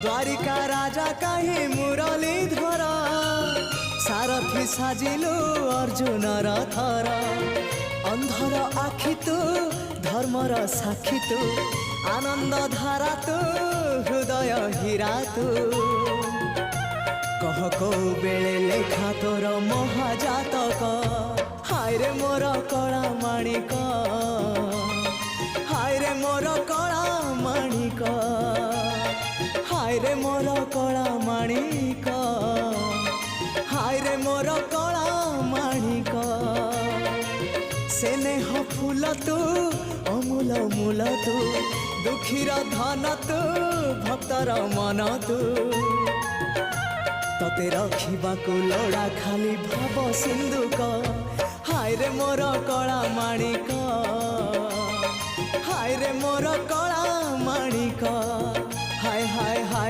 द्वारिका राजा कहीं मुरलीधर सारथी साजिलु अर्जुनर थर अंधर आखि तू धर्मर साक्षी तू आनंद धारा तू हृदय हीरा तू कह को बेले लेखा तोर महाजातक हाय रे मोर कला माणिक हाय रे मोर कला माणिक हाय रे मोर कला माणिक हाय रे मोर कला माणिक स्नेह फूल तू अमूल मूल तू दुखीर धन तू भक्तर मन तू तते रखिबाकू लोड़ा खाली भाव सिंधुक हाय रे मोर कला माणिक हाय रे मोर कला माणिक हाय हाय हाय।